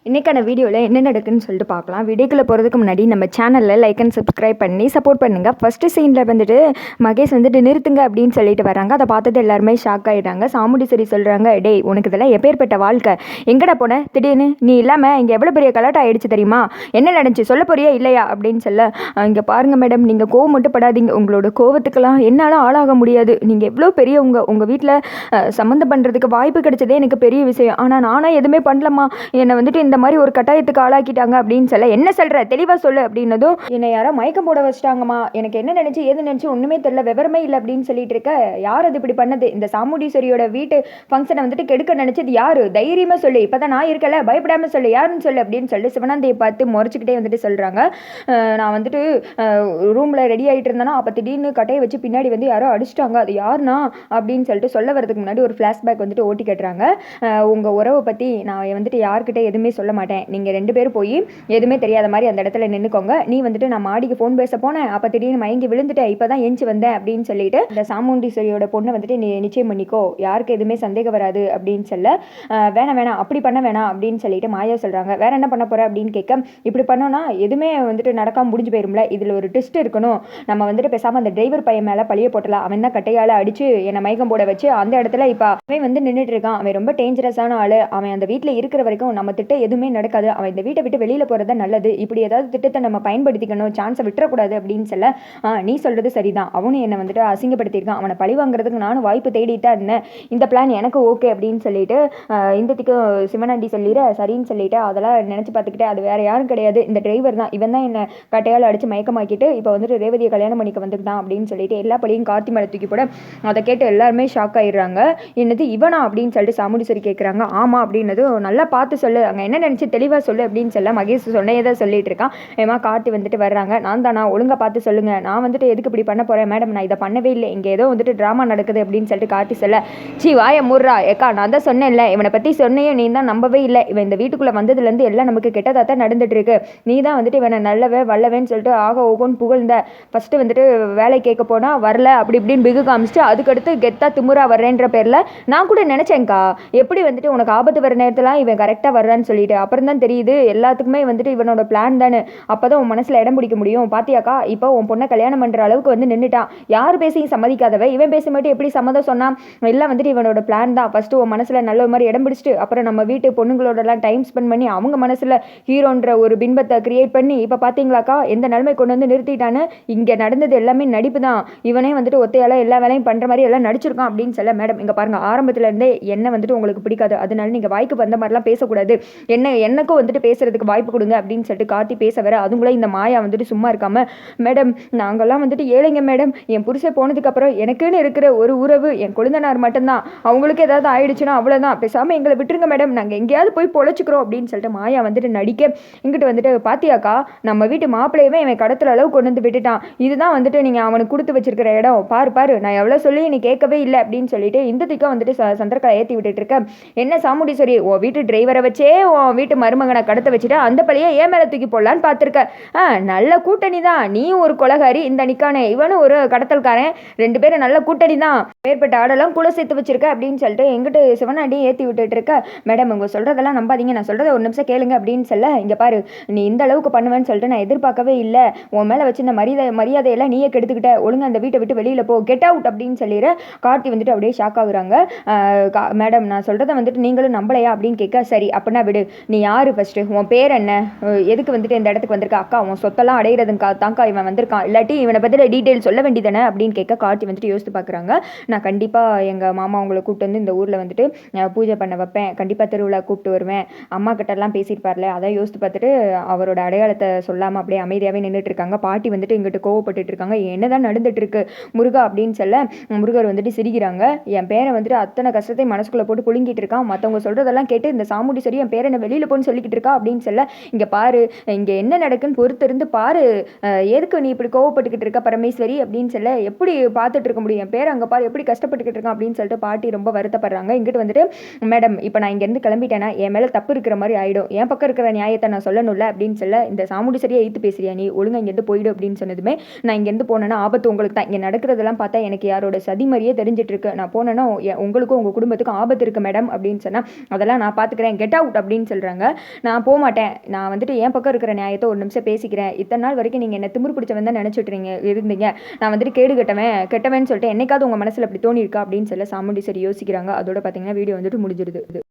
இன்றைக்கான வீடியோவில் என்ன நடக்குன்னு சொல்லிட்டு பார்க்கலாம். வீடியோக்குள்ளே போகிறதுக்கு முன்னாடி நம்ம சேனலில் லைக் அண்ட் சப்ஸ்கிரைப் பண்ணி சப்போர்ட் பண்ணுங்கள். ஃபஸ்ட்டு சீனில் வந்துட்டு மகேஷ் வந்துட்டு நிறுத்துங்க அப்படின்னு சொல்லிட்டு வராங்க. அதை பார்த்துட்டு எல்லாருமே ஷாக் ஆகிட்டாங்க. சாமுண்டீஸ்வரி சொல்கிறாங்க, டேய் உனக்கு இதெல்லாம் எப்பேற்பட்ட வாழ்க்கை, எங்கடா போன திடீர்னு நீ இல்லாமல் இங்கே எவ்வளோ பெரிய கலாட்டம் ஆகிடுச்சு தெரியுமா, என்ன நடந்துச்சு சொல்ல போறியா இல்லையா அப்படின்னு சொல்ல, இங்கே பாருங்கள் மேடம், நீங்கள் கோவம் மட்டும் படாதீங்க, உங்களோட கோவத்துக்கெல்லாம் என்னால் ஆளாக முடியாது. நீங்கள் எவ்வளோ பெரியவங்க, உங்கள் வீட்டில் சம்மந்தம் பண்ணுறதுக்கு வாய்ப்பு கிடைச்சதே எனக்கு பெரிய விஷயம். ஆனால் நானும் எதுவுமே பண்ணலம்மா, என்னை வந்துட்டு இந்த மாதிரி ஒரு கட்டாயத்துக்கு ஆளாக்கிட்டாங்க அப்படின்னு சொல்ல, என்ன சொல்கிற தெளிவாக சொல்லு அப்படின்னதும், என்னை யாரோ மயக்கம் போட வச்சிட்டாங்கம்மா, எனக்கு என்ன நினச்சி ஏது நினச்சி ஒன்றுமே தெரியல, விவரமே இல்லை அப்படின்னு சொல்லிட்டு இருக்க, யார் அது இப்படி பண்ணது, இந்த சாமுண்டீஸ்வரியோட வீட்டு ஃபங்க்ஷனை வந்துட்டு கெடுக்க நினச்சது யாரு, தைரியமாக சொல்லு, இப்போ தான் நான் இருக்கல, பயப்படாமல் சொல்லு, யாருன்னு சொல்லு அப்படின்னு சொல்லி சிவனாந்தியை பார்த்து முறைச்சிக்கிட்டே வந்துட்டு சொல்கிறாங்க. நான் வந்துட்டு ரூமில் ரெடி ஆகிட்டு இருந்தேன்னா அப்போ திடீர்னு கட்டையை வச்சு பின்னாடி வந்து யாரோ அடிச்சிட்டாங்க, அது யாருனா அப்படின்னு சொல்லிட்டு சொல்ல வரதுக்கு முன்னாடி ஒரு ஃப்ளாஷ்பேக் வந்துட்டு ஓட்டி கட்டுறாங்க. உங்கள் உறவை பற்றி நான் வந்துட்டு யார்கிட்ட எதுவுமே சொல்ல மாட்டேன், நீங்கள் 2 பேரும் போய் எதுவுமே தெரியாத மாதிரி அந்த இடத்துல நின்றுக்கோங்க, நீ வந்துட்டு நான் மாடிக்கு ஃபோன் பேச போனேன், அப்போ திடீர்னு மயங்கி விழுந்துட்டேன், இப்போ தான் எஞ்சி வந்தேன் அப்படின்னு சொல்லிட்டு இந்த சாமுண்டீஸ்வரியோட பொண்ணை வந்துட்டு நீ நிச்சயம் பண்ணிக்கோ, யாருக்கு எதுவுமே சந்தேகம் வராது அப்படின்னு சொல்ல, வேணாம் அப்படி பண்ண வேணாம் அப்படின்னு சொல்லிட்டு மாயா சொல்கிறாங்க. வேற என்ன பண்ண போகிற அப்படின்னு கேட்க, இப்படி பண்ணோன்னா எதுவுமே வந்துட்டு நடக்காமல் முடிஞ்சு போயிரும்ல, இதில் ஒரு ட்விஸ்ட் இருக்கணும், நம்ம வந்துட்டு பேசாமல் அந்த டிரைவர் பையன் மேலே பழிய போட்டலாம், அவன் தான் கட்டையால் அடித்து என்னை மயக்கம் போட வச்சு அந்த இடத்துல இப்போ அவன் வந்து நின்றுட்டு இருக்கான், அவன் ரொம்ப டேஞ்சரஸான ஆள், அவன் அந்த வீட்டில் இருக்கிற வரைக்கும் நம்ம திட்டம் எதுவுமே நடக்காது, அவன் இந்த வீட்டை விட்டு வெளியில் போகிறது நல்லது, இப்படி ஏதாவது திட்டத்தை நம்ம பயன்படுத்திக்கணும், சான்ஸை விட்டுறக்கூடாது அப்படின்னு சொல்ல, நீ சொல்கிறது சரிதான், அவனும் என்னை வந்துட்டு அசிங்கப்படுத்தியிருக்கான், அவனை பழி வாங்குறதுக்கு நானும் வாய்ப்பு தேடிட்டு இருந்தேன், இந்த பிளான் எனக்கு ஓகே அப்படின்னு சொல்லிட்டு இந்தத்துக்கும் சிவனாண்டி சொல்லிடு சரின்னு சொல்லிட்டு, அதெல்லாம் நினச்சி பார்த்துக்கிட்டே, அது வேற யாரும் கிடையாது, இந்த டிரைவர் தான், இவன் தான் என்னை கட்டையால் அடித்து மயக்கமாக்கிட்டு இப்போ வந்துட்டு ரேவதியை கல்யாணம் பண்ணிக்க வந்துட்டான் அப்படின்னு சொல்லிட்டு எல்லா பழியும் கார்த்தி மேலே தூக்கி போட, அதை கேட்டு எல்லாருமே ஷாக் ஆயிடுறாங்க. என்னது இவனா அப்படின்னு சொல்லிட்டு சாமுண்டீஸ்வரி கேட்குறாங்க. ஆமாம் அப்படின்னது, நல்லா பார்த்து சொல்லு, அங்கே என்ன நினச்சி தெளிவாக சொல்லு அப்படின்னு சொல்ல, மகேஷ் சொன்னையே தான் சொல்லிட்டு இருக்கான். ஏமா கார்த்தி வந்துட்டு வர்றாங்க, நான் தானா, ஒழுங்காக பார்த்து சொல்லுங்க, நான் வந்துட்டு எதுக்கு இப்படி பண்ண போகிறேன் மேடம், நான் இதை பண்ணவே இல்லை, இங்கே ஏதோ வந்துட்டு ட்ராமா நடக்குது அப்படின்னு சொல்லிட்டு கார்த்தி சொல்ல, சி வாய மூர்றா, ஏக்கா நான் தான் சொன்னேன்ல, இவனை பற்றி சொன்னையும் நீ தான் நம்பவே இல்லை, இவன் இந்த வீட்டுக்குள்ளே வந்ததுலேருந்து எல்லாம் நமக்கு கெட்டதாக தான் நடந்துட்டு இருக்கு, நீ தான் வந்துட்டு இவனை நல்லவே வல்லவேன்னு சொல்லிட்டு ஆக ஓகோன்னு புகழ்ந்த, ஃபஸ்ட்டு வந்துட்டு வேலை கேட்க போனால் வரல அப்படி இப்படின்னு பிகு காமிச்சிட்டு அதுக்கடுத்து கெத்தா திமுறா வர்றேன்ற பேரில் நான் கூட நினச்சேன்க்கா, எப்படி வந்துட்டு உனக்கு ஆபத்து வர நேரத்தில் இவன் கரெக்டாக வர்றான்னு சொல்லிட்டு, அப்புறம் தான் தெரியுது எல்லாத்துக்குமே வந்துட்டு இவனோட பிளான் தானே, அப்போ தான் உன் மனசில் இடம் பிடிக்க முடியும், பாத்தியாக்கா இப்போ உன் பொண்ணை கல்யாணம் பண்ணுற அளவுக்கு வந்து நின்றுட்டான், யார் பேசியும் சம்மதிக்காதவ இவன் பேச மட்டும் எப்படி சம்மதம் சொன்னான், எல்லாம் வந்துட்டு இவனோட பிளான் தான், ஃபஸ்ட்டு உன் மனசில் நல்ல ஒரு மாதிரி இடம் பிடிச்சிட்டு அப்புறம் நம்ம வீட்டு பொண்ணுங்களோடலாம் டைம் ஸ்பெண்ட் பண்ணி அவங்க மனசில் ஹீரோன்ற ஒரு பின்பத்தை கிரியேட் பண்ணி இப்போ பார்த்தீங்களாக்கா எந்த நிலைமை கொண்டு வந்து நிறுத்திட்டான்னு, இங்கே நடந்தது எல்லாமே நடிப்பு தான், இவனே வந்துட்டு ஒத்தையால் எல்லா வேலையும் பண்ணுற மாதிரி எல்லாம் நடிச்சிருக்கான் அப்படின்னு சொல்ல, மேடம் இங்கே பாருங்கள், ஆரம்பத்துலேருந்தே என்ன வந்துட்டு உங்களுக்கு பிடிக்காது, அதனால நீங்கள் வாய்க்கு வந்த மாதிரிலாம் பேசக்கூடாது, எனக்கும் வந்துட்டு பேசுறதுக்கு வாய்ப்பு கொடுங்க அப்படின்னு சொல்லிட்டு கார்த்தி பேச வர, அதுங்களே இந்த மாயா வந்துட்டு சும்மா இருக்காம, மேடம் நாங்கள்லாம் வந்துட்டு ஏழைங்க மேடம், என் புருஷன் போனதுக்கப்புறம் எனக்குன்னு இருக்கிற ஒரு உறவு என் கொழுந்தனார் மட்டும்தான், அவங்களுக்கு ஏதாவது ஆயிடுச்சுன்னா அவ்வளோதான், பேசாமல் எங்களை விட்டுருங்க மேடம், நாங்கள் எங்கேயாவது போய் பொழைச்சிக்கிறோம் அப்படின்னு சொல்லிட்டு மாயா வந்துட்டு நடிக்க, இங்கிட்டு வந்துட்டு பாத்தியாக்கா நம்ம வீட்டு மாப்பிள்ளையவே இவன் கடத்துல அளவு கொண்டு வந்து விட்டுட்டான், இதுதான் வந்துட்டு நீங்கள் அவனுக்கு கொடுத்து வச்சிருக்கிற இடம், பாரு நான் எவ்வளோ சொல்லி நீ கேட்கவே இல்லை அப்படின்னு சொல்லிட்டு இந்த திக்கம் வந்துட்டு சந்திரகலை ஏற்றி விட்டுட்டு இருக்க, என்ன சாமுண்டீஸ்வரி உன் வீட்டு டிரைவரை வச்சே உன் வீட்டு மருமகனை கடத்த வச்சுட்டு அந்த பழியை ஏன் மேலே தூக்கி போடலான்னு பார்த்துருக்க, நல்ல கூட்டணி தான், நீ ஒரு கொலகாரி, இந்த நிக்கானே இவனும் ஒரு கடத்தல்காரன், 2 பேரும் நல்ல கூட்டணி தான், ஏற்பட்ட ஆடெல்லாம் கூட சேர்த்து வச்சிருக்க அப்படின்னு சொல்லிட்டு எங்கிட்ட சிவனாண்டியும் ஏற்றி விட்டுட்டு இருக்க, மேடம் உங்க சொல்கிறதெல்லாம் நம்பாதீங்க, நான் சொல்கிறத ஒரு நிமிஷம் கேளுங்க அப்படின்னு சொல்ல, இங்கே பாரு நீ இந்த அளவுக்கு பண்ணுவேன்னு சொல்லிட்டு நான் எதிர்பார்க்கவே இல்லை, உன் மேலே வச்சு இந்த மரியாதையெல்லாம் நீயே கெடுத்துக்கிட்ட, ஒழுங்கு அந்த வீட்டை விட்டு வெளியில் போ, கெட் அவுட் அப்படின்னு சொல்லிடுற, கார்த்தி வந்துட்டு அப்படியே ஷாக் ஆகுறாங்க. மேடம் நான் சொல்கிறத வந்துட்டு நீங்களும் நம்பலையா அப்படின்னு கேட்க, சரி அப்படின்னா விடு, நீ யார் ஃபஸ்ட்டு, உன் பேர் என்ன, எதுக்கு வந்துட்டு இந்த இடத்துக்கு வந்திருக்க, அக்கா உன் சொத்தெல்லாம் அடையிறதுக்கா தாங்க்கா இவன் வந்திருக்கான், இல்லாட்டி இவனை பற்றி டீட்டெயில் சொல்ல வேண்டியதானே அப்படின்னு கேட்க, கார்த்தி வந்துட்டு யோசித்து பார்க்குறாங்க. நான் கண்டிப்பாக எங்கள் மாமா உங்களை கூப்பிட்டு வந்து இந்த ஊரில் வந்துட்டு பூஜை பண்ண வைப்பேன், கண்டிப்பாக திருவிழா கூப்பிட்டு வருவேன், அம்மா கிட்டலாம் பேசியிருப்பார்ல, அதை யோசித்து பார்த்துட்டு அவரோட அடையாளத்தை சொல்லாமல் அப்படியே அமைதியாகவே நின்றுட்டு இருக்காங்க. பாட்டி வந்துட்டு இங்கிட்டு கோவப்பட்டு இருக்காங்க, என்னதான் நடந்துட்டு இருக்கு முருகா அப்படின்னு சொல்ல, முருகர் வந்துட்டு சிரிக்கிறாங்க, என் பேரை வந்துட்டு அத்தனை கஷ்டத்தை மனசுக்குள்ளே போட்டு புழுங்கிட்டு இருக்கான், மற்றவங்க சொல்கிறதெல்லாம் கேட்டு இந்த சாமுண்டீஸ்வரி என் பேரை என்ன வெளியில் போன்னு சொல்லிக்கிட்டு இருக்கா அப்படின்னு சொல்ல, இங்கே பாரு இங்கே என்ன நடக்குன்னு பொறுத்து இருந்து பாரு, எதுக்கு நீ இப்படி கோவப்பட்டுக்கிட்டு இருக்க பரமேஸ்வரி அப்படின்னு சொல்ல, எப்படி பார்த்துட்டு இருக்க முடியும், என் பேர் அங்கே பாரு எப்படி கஷ்டப்பட்டுக்கிட்டு இருக்கான் அப்படின்னு சொல்லிட்டு பாட்டி ரொம்ப வருத்தப்படுறாங்க. இங்கிட்டு வந்துட்டு, மேடம் இப்போ நான் இங்கேருந்து கிளம்பிட்டேன்னா என் மேலே தப்பு இருக்கிற மாதிரி ஆகிடும், என் பக்கம் இருக்கிற நியாயத்தை நான் சொல்லணும்ல அப்படின்னு சொல்ல, இந்த சாமுண்டீஸ்வரியை எய்த்து பேசுறியா நீ, ஒழுங்காக இங்கேருந்து போயிடு அப்படின்னு சொன்னதுமே, நான் இங்கேருந்து போனேன்னா ஆபத்து உங்களுக்கு தான், இங்கே நடக்கிறதெல்லாம் பார்த்தா எனக்கு யாரோட சதி மாதிரியே தெரிஞ்சிட்டு இருக்கு, நான் போனேன்னா உங்களுக்கும் உங்கள் குடும்பத்துக்கும் ஆபத்து இருக்கு மேடம் அப்படின்னு சொன்னால், அதெல்லாம் நான் பார்த்துக்கிறேன், கெட் அவுட் அப்படின்னு அப்படின்னு சொல்கிறாங்க. நான் போக மாட்டேன், நான் வந்துட்டு என் பக்கம் இருக்கிற நியாயத்தை ஒரு நிமிஷம் பேசிக்கிறேன். இத்தனை நாள் வரைக்கும் நீங்கள் என்ன திமிரு பிடிச்சவன் தான் நினச்சிட்டு இருந்தீங்க, நான் வந்துட்டு கேடு கெட்டவன் சொல்லிட்டு என்னைக்காவது உங்கள் மனசில் அப்படி தோணியிருக்கா அப்படின்னு சொல்ல சாமுண்டீஸ்வரி யோசிக்கிறாங்க. அதோட பார்த்தீங்கன்னா வீடியோ வந்துட்டு முடிஞ்சிருது.